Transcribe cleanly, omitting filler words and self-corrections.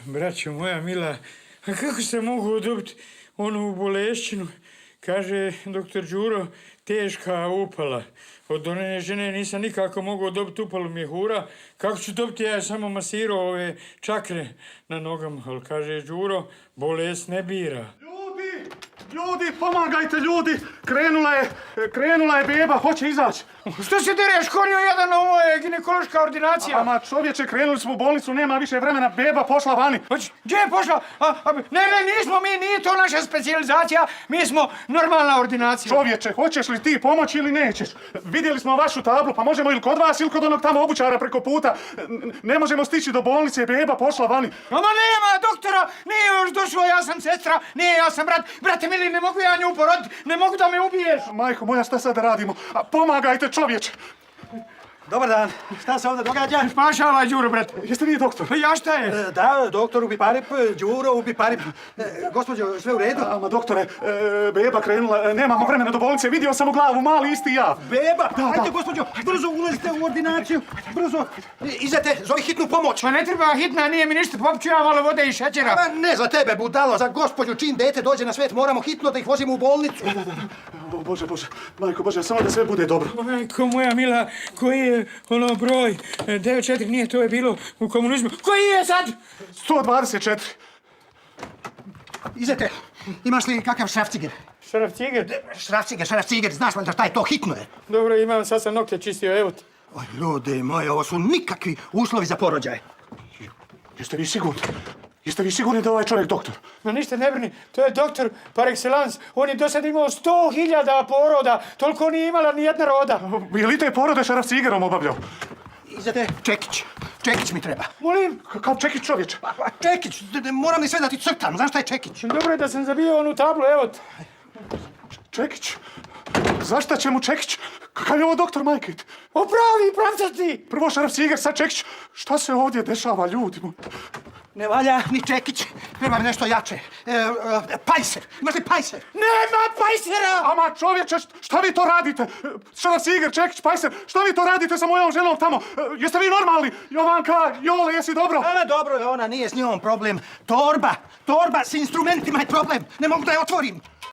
Braćo moja mila, a kako se mogu dobiti onu bolešćinu? Kaže doktor Đuro, teška upala. Od one žene nisam nikako mogao dobiti upalu mjehura. Kako ću dobiti, ja samo masirao ove čakre na nogama. Ali kaže Đuro, bolest ne bira. Ljudi, pomagajte ljudi! Krenula je beba, hoće izaći. Što se dereš, konio jedan, ovo je ginekološka ordinacija. Ama čovječe, krenuli smo u bolnicu, nema više vremena, beba pošla vani. Gdje je pošla? Ne, nismo mi, nije to naša specijalizacija, mi smo normalna ordinacija. Čovječe, hoćeš li ti pomoći ili nećeš? Vidjeli smo vašu tablu, pa možemo ili kod vas ili kod onog tamo obućara preko puta. Ne možemo stići do bolnice, beba pošla vani. Ama nema doktora, nije još došlo, ja sam sestra, nije, ja sam brat. Brate mili, ne mogu ja nju poroditi, ne mogu da me ubiješ. Majko moja, šta sad da radimo? Pomagajte, čovječe! Dobar dan, šta se ovdje događa? Spašavaj Đuro, brate. Jeste vi doktor? Pa ja šta je? Da, doktor ubi parip, Đuro ubi parip. Gospođo, sve u redu? Ama doktore, beba krenula, nemamo vremena do bolnice, vidio sam u glavu, mali isti ja. Beba? Ajde, gospođo, brzo ulazite u ordinaciju, brzo. Izete, zovi hitnu pomoć. Pa ne treba hitna, nije mi ništa, popću ja malo vode i šećera. Ma ne za tebe, budalo, za gospođu, čim dete dođe na svijet, moramo hitno da ih vozimo u bolnicu. Bože, majko Bože, samo da sve bude dobro. Majko moja mila, koji je ono broj? 94, nije, to je bilo u komunizmu. Koji je sad? 124. Izete, imaš li kakav šrafciger? Šrafciger? Šrafciger, znaš valjda šta je to, hitno je. Dobro, imam, sad sam nokte čistio, evo ti. Oj, ljudi moji, ovo su nikakvi uslovi za porođaj. Jeste vi sigurni? Jeste vi sigurni da je ovaj čovjek doktor? No ništa ne brini, to je doktor par excellence. On je do sad imao 100.000 poroda, toliko nije imala ni jedna roda. Je li te porode šarafcigerom obavljao? Izete, Čekić mi treba. Molim? Kao Čekić čovječe. Čekić, moram li sve da ti crtam, znaš šta je Čekić? Dobro je da sam zabio onu tablu, evo ti. Čekić? Zašta će mu Čekić? Kakav je ovo doktor, majke? Opravi, pravcati! Prvo šarafciger, sad Čekić. Šta se ovdje dešava, ljudi mu? Ne valja ni Čekić, treba mi nešto jače. Pajser, imaš li pajser? Nema pajsera! Ama čovječe, šta vi to radite? Šarafciger, Čekić, pajser, šta vi to radite sa mojom ženom tamo? Jeste vi normalni? Jovanka, Jole, jesi dobro? Ona dobro je, ona nije s njom problem. Torba s instrumentima je problem, ne mogu da je otvorim.